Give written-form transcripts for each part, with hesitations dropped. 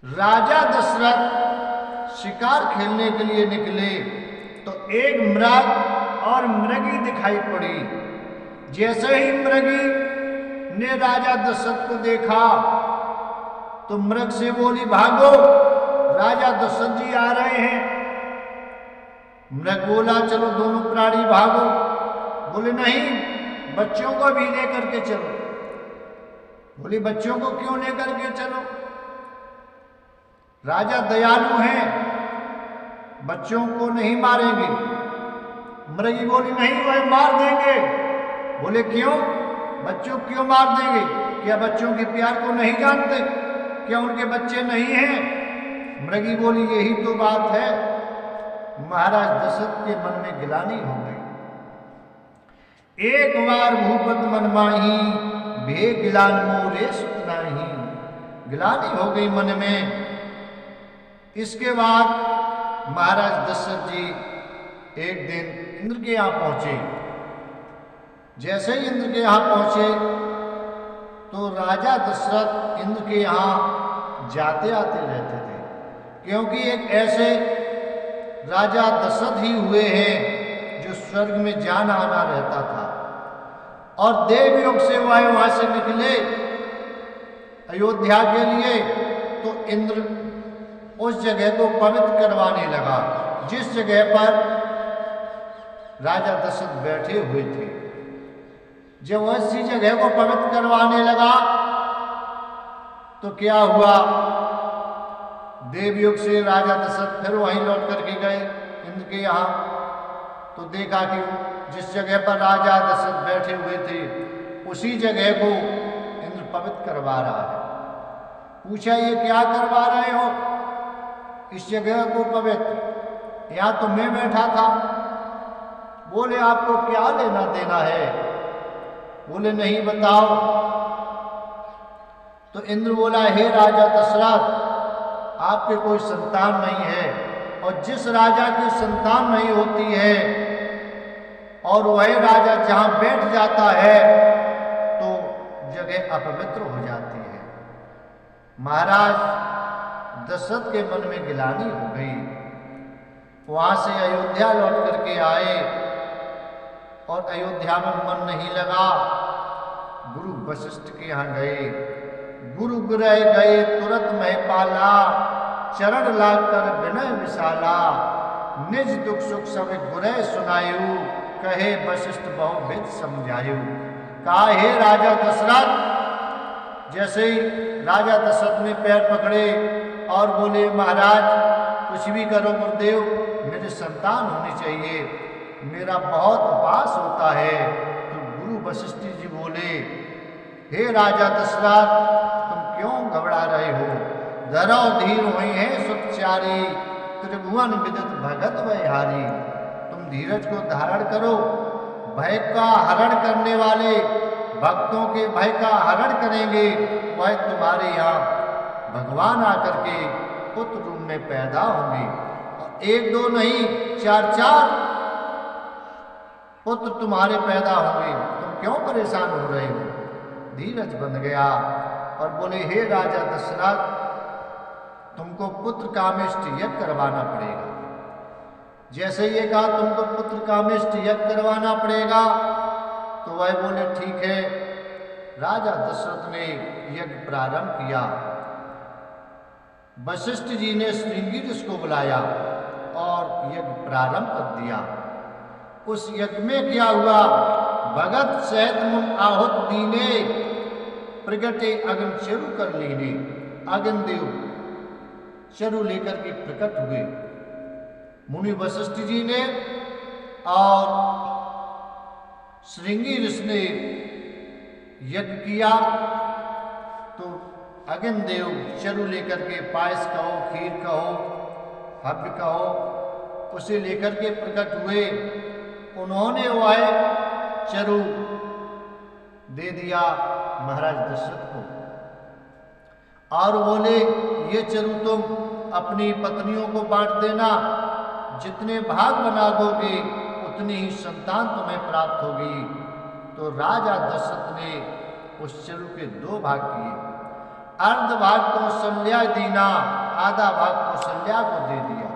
राजा दशरथ शिकार खेलने के लिए निकले तो एक मृग और मृगी दिखाई पड़ी। जैसे ही मृगी ने राजा दशरथ को देखा तो मृग से बोली, भागो, राजा दशरथ जी आ रहे हैं। मृग बोला, चलो दोनों प्राणी भागो। बोले नहीं, बच्चों को भी लेकर के चलो। बोली, बच्चों को क्यों लेकर के चलो? राजा दयालु हैं, बच्चों को नहीं मारेंगे। मृगी बोली, नहीं, वह मार देंगे। बोले, क्यों? बच्चों क्यों मार देंगे? क्या बच्चों के प्यार को नहीं जानते? क्या उनके बच्चे नहीं हैं? मृगी बोली, यही तो बात है। महाराज दशरथ के मन में गिलानी हो गई। एक बार भूपत मन माही, भे गिलान मोरे सुत नाही। गिलानी हो गई मन में। इसके बाद महाराज दशरथ जी एक दिन इंद्र के यहाँ पहुंचे। जैसे ही इंद्र के यहाँ पहुंचे तो राजा दशरथ इंद्र के यहाँ जाते आते रहते थे, क्योंकि एक ऐसे राजा दशरथ ही हुए हैं जो स्वर्ग में जाना आना रहता था। और देवयोग से वहां से निकले अयोध्या के लिए तो इंद्र उस जगह को पवित्र करवाने लगा जिस जगह पर राजा दशरथ बैठे हुए थे। जब उसी जगह को पवित्र करवाने लगा तो क्या हुआ, देवयुग से राजा दशरथ फिर वहीं लौट करके गए इंद्र के यहाँ। तो देखा कि जिस जगह पर राजा दशरथ बैठे हुए थे उसी जगह को इंद्र पवित्र करवा रहा है। पूछा, ये क्या करवा रहे हो इस जगह को पवित्र? यहाँ तो मैं बैठा था। बोले, आपको क्या लेना देना है? बोले, नहीं, बताओ। तो इंद्र बोला, हे राजा दशरथ, आपके कोई संतान नहीं है, और जिस राजा की संतान नहीं होती है और वह राजा जहां बैठ जाता है तो जगह अपवित्र हो जाती है। महाराज दशरथ के मन में गिलानी हो गई। वहां से अयोध्या लौट करके आए और अयोध्या में मन नहीं लगा। गुरु वशिष्ठ के यहाँ गए। गुरु गृह गए तुरंत महिपाला, चरण लाग कर विनय विशाला। निज दुख सुख सब गुरह सुनायु, कहे वशिष्ठ बहुविध समझायु। कहा, हे राजा दशरथ। जैसे ही राजा दशरथ ने पैर पकड़े और बोले, महाराज कुछ भी करो गुरुदेव, मेरे संतान होनी चाहिए, मेरा बहुत उपास होता है। तो गुरु वशिष्ठ जी बोले, हे राजा दशरथ, तुम क्यों घबरा रहे हो? धरो धीर हुई है सुखचारी, त्रिभुवन विदित भगत वैहारी। तुम धीरज को धारण करो। भय का हरण करने वाले भक्तों के भय का हरण करेंगे। वह तुम्हारे यहाँ भगवान आकर के पुत्र रूप में पैदा होंगे। और एक दो नहीं, चार चार पुत्र तुम्हारे पैदा होंगे। तुम क्यों परेशान हो रहे हो? धीरज बन गया और बोले, हे राजा दशरथ, तुमको पुत्र कामेष्टि यज्ञ करवाना पड़ेगा। जैसे ये कहा तुमको पुत्र कामेष्टि यज्ञ करवाना पड़ेगा तो वह बोले, ठीक है। राजा दशरथ ने यज्ञ प्रारंभ किया। वशिष्ठ जी ने श्रृंगी ऋषि को बुलाया और यज्ञ प्रारंभ कर दिया। उस यज्ञ में क्या हुआ, भगत सहित मुन आहुत दीने, प्रगटे अग्न चरु कर लीने। अग्न देव चरु लेकर के प्रकट हुए। मुनि वशिष्ठ जी ने और श्रृंगी ऋषि ने यज्ञ किया तो अग्नि देव चरु लेकर के, पायस कहो, खीर कहो, हव्य कहो, उसे लेकर के प्रकट हुए। उन्होंने वह चरु दे दिया महाराज दशरथ को और बोले, ये चरु तुम अपनी पत्नियों को बांट देना। जितने भाग बना दोगे उतनी ही संतान तुम्हें प्राप्त होगी। तो राजा दशरथ ने उस चरु के 2 भाग किए। अर्ध भाग कौशल्या दीना, आधा भाग कौशल्या को दे दिया।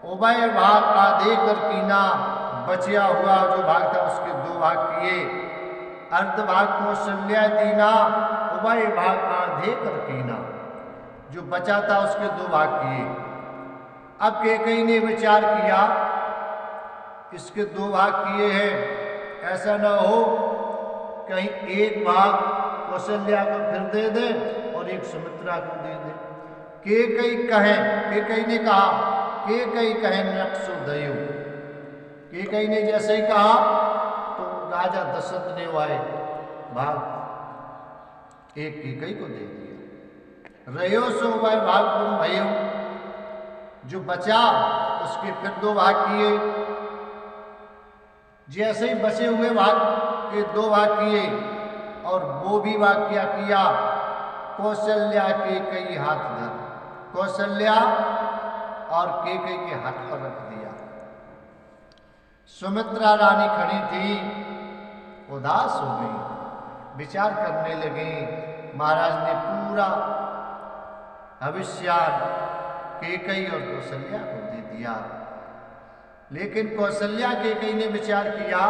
उभय भाग आधे कर कीना, बचा हुआ जो भाग था उसके दो भाग किए। अर्ध भाग कौशल्या दीना, उभय भाग आधे कर कीना, जो बचा था उसके दो भाग किए। अब कैकेयी ने विचार किया इसके दो भाग किए हैं, ऐसा न हो कहीं एक भाग कौशल्या को फिर दे दे और एक सुमित्रा को दे दे। कैकेयी ने कहा, कैकेयी कहे नक्षुदयु। कैकेयी ने जैसे ही कहा तो राजा दशरथ ने वाए भाग एक कैकेयी को दे दिया। रयो सो वह भाग गुण भयो, जो बचा उसके फिर दो भाग किए। जैसे ही बचे हुए भाग के दो भाग किए और वो भी भाग क्या किया, कौशल्या कैकेयी हाथ धर, कौशल्या और कैकेयी के हाथ पर रख दिया। सुमित्रा रानी खड़ी थी, उदास हो गई, विचार करने लगी। महाराज ने पूरा भविष्यान कैकेयी और कौशल्या को दे दिया। लेकिन कौशल्या कैकेयी ने विचार किया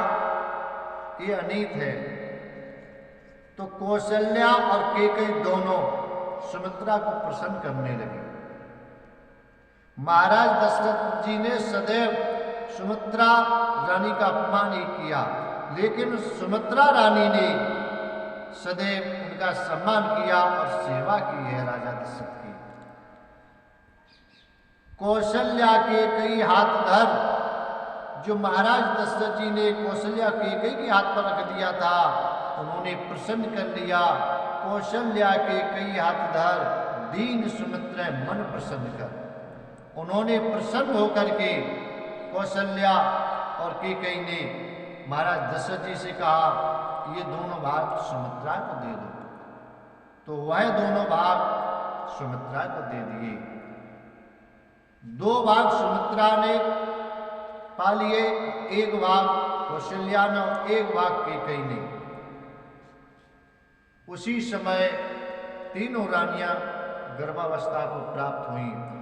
ये अनीत है, तो कौशल्या और कैकेयी दोनों सुमित्रा को प्रसन्न करने लगे। महाराज दशरथ जी ने सदैव सुमित्रा रानी का अपमान ही किया, लेकिन सुमित्रा रानी ने सदैव उनका सम्मान किया और सेवा की है राजा दशरथ की। कौशल्या कैकेयी हाथ धर, जो महाराज दशरथ जी ने कौशल्या कैकेयी के हाथ पर रख दिया था, उन्होंने प्रसन्न कर लिया। कौशल्या कैकेयी हाथ धर, दीन सुमित्रा मन प्रसन्न कर। उन्होंने प्रसन्न होकर के कौशल्या और कैकेयी ने महाराज दशरथ जी से कहा ये दोनों भाग सुमित्रा को दे दो, तो वह दोनों भाग सुमित्रा को दे दिए। दो भाग सुमित्रा ने पा लिए, एक भाग कौशल्या ने और एक भाग कैकेयी ने। उसी समय तीनों रानियां गर्भावस्था को प्राप्त हुई।